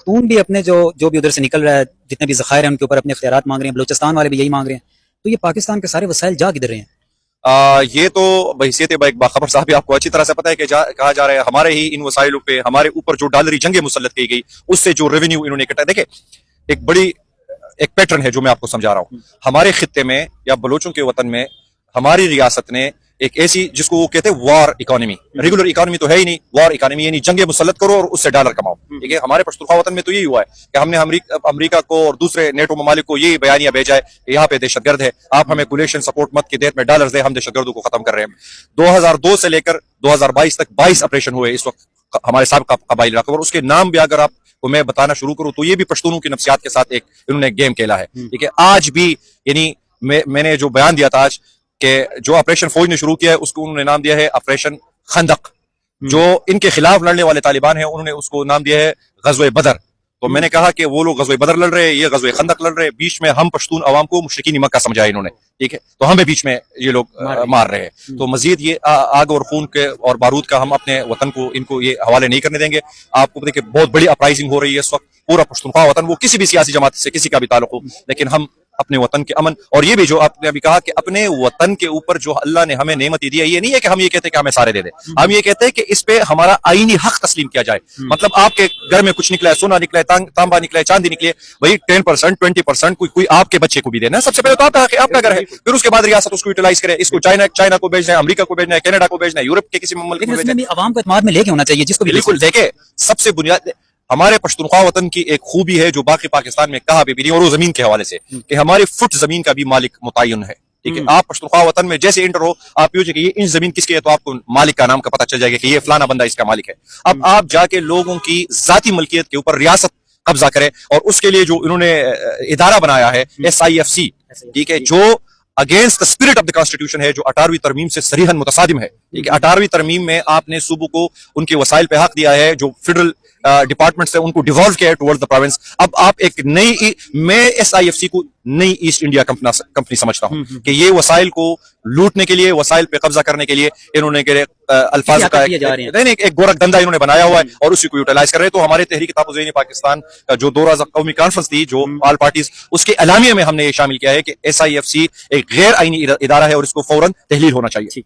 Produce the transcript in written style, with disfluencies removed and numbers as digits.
خاتون بھی اپنے جو بھی ادھر سے نکل رہا ہے، جتنے بھی ذخائر ہیں ان کے اوپر اپنے اختیارات مانگ رہے ہیں، بلوچستان والے بھی یہی مانگ رہے ہیں، تو یہ پاکستان کے سارے وسائل جا کدھر رہے ہیں؟ یہ تو بحیثیت ایک باخبر صاحب آپ کو اچھی طرح سے پتا ہے کہ کہا جا رہا ہے ہمارے ہی ان وسائلوں پہ ہمارے اوپر جو ڈالری جنگیں مسلط کی گئی اس سے جو ریونیو انہوں نے اکٹھا. دیکھیں ایک پیٹرن ہے جو میں آپ کو سمجھا رہا ہوں. ہمارے خطے میں یا بلوچوں کے وطن میں ہماری ریاست نے ایک ایسی جس کو وہ کہتے ہیں وار اکانومی، ریگولر اکانومی تو ہے ہی نہیں، وار اکانومی یعنی جنگیں مسلط کرو اور اس سے ڈالر کماؤ. ٹھیک ہے، ہمارے پشتونخوا وطن میں تو یہی ہوا ہے کہ ہم نے امریکہ کو اور دوسرے نیٹو ممالک کو یہی بیانیہ بھیجا ہے کہ یہاں پہ دہشت گرد ہے، آپ ہمیں کولیشن سپورٹ مت کی دیت میں ڈالرز دیں، ہم دہشت گردوں کو ختم کر رہے ہیں. 2002 سے لے کر 2022 تک 22 آپریشن ہوئے اس وقت ہمارے سابقہ قبائلی علاقوں پر. اس کے نام بھی اگر آپ کو میں بتانا شروع کروں تو یہ بھی پشتونوں کی نفسیات کے ساتھ انہوں نے ایک گیم کھیلا ہے. ٹھیک ہے، آج بھی یعنی میں نے جو بیان دیا تھا آج کہ جو آپریشن فوج نے شروع کیا ہے اس کو انہوں نے نام دیا ہے آپریشن خندق. جو ان کے خلاف لڑنے والے طالبان ہیں انہوں نے اس کو نام دیا ہے غزوہ بدر. تو میں نے کہا کہ وہ لوگ غزوہ بدر لڑ رہے ہیں، یہ غزوہ خندق لڑ رہے ہیں، بیچ میں ہم پشتون عوام کو مشرکین مکہ سمجھا انہوں نے. ٹھیک ہے، تو ہمیں بیچ میں یہ لوگ مار رہے ہیں. تو مزید یہ آگ اور خون کے اور بارود کا ہم اپنے وطن کو ان کو یہ حوالے نہیں کرنے دیں گے. آپ کو دیکھیں بہت بڑی اپرائزنگ ہو رہی ہے اس وقت. پورا پشتونخوا وطن، وہ کسی بھی سیاسی جماعت سے کسی کا بھی تعلق ہو، لیکن ہم اپنے وطن کے امن اور یہ بھی جو آپ نے ابھی کہا کہ اپنے وطن کے اوپر جو اللہ نے ہمیں نعمت دی ہے، یہ نہیں ہے کہ ہم یہ کہتے ہیں کہ ہمیں سارے دے دیں. ہم یہ کہتے ہیں کہ اس پہ ہمارا آئینی حق تسلیم کیا جائے. مطلب آپ کے گھر میں کچھ نکلا ہے، سونا نکلا ہے، تانبا نکلا ہے، چاندی نکلی ہے، وہی 10% 20% کوئی آپ کے بچے کو بھی دینا ہے. سب سے پہلے تو آپ کا گھر ہے، پھر اس کے بعد ریاست اس کو یوٹیلائز کرے. اس کو چائنا کو بھیجنا ہے، امریکہ کو بھیجنا ہے، کینیڈا کو بھیجنا ہے، یورپ کے کسی مملک کو بھیجنا ہے. عوام کو اعتماد میں لے کے ہونا چاہیے جس کو بھی. بالکل، دیکھیں سب سے بنیاد ہمارے پشتونخوا وطن کی ایک خوبی ہے جو باقی پاکستان میں کہا بھی نہیں، اور وہ زمین کے حوالے سے کہ ہمارے فٹ زمین کا بھی مالک متعین ہے. ٹھیک ہے، آپ پشتونخوا وطن میں جیسے انٹر ہو آپ پوچھیں کہ یہ ان زمین کس کی ہے تو آپ کو مالک کا نام کا پتہ چل جائے گا کہ یہ فلانا بندہ اس کا مالک ہے. اب آپ جا کے لوگوں کی ذاتی ملکیت کے اوپر ریاست قبضہ کرے، اور اس کے لیے جو انہوں نے ادارہ بنایا ہے SIFC، ٹھیک ہے، جو against the spirit of the constitution ہے، جو 18ویں ترمیم سے صریحاً متصادم ہے. ٹھیک ہے، 18ویں ترمیم میں آپ نے صوبوں کو ان کے وسائل پہ حق دیا ہے، جو فیڈرل ڈپارٹمنٹ سے ان کو ڈیوالو کیا ہے ٹورڈ دا پروونس. اب آپ ایک میں SIFC کو نئی ایسٹ انڈیا کمپنی سمجھتا ہوں کہ یہ وسائل کو لوٹنے کے لیے، وسائل پہ قبضہ کرنے کے لیے انہوں نے الفاظ کا ایک گورکھ دھندا انہوں نے بنایا ہوا ہے اور اسی کو یوٹیلائز کر رہے ہیں. تو ہمارے تحریک تحفظ ذہنی پاکستان کا جو 2 روزہ قومی کانفرنس تھی جو آل پارٹیز، اس کے اعلامیہ میں ہم نے یہ شامل کیا ہے کہ SIFC ایک غیر آئینی ادارہ ہے اور اس کو فوراً تحلیل ہونا چاہیے.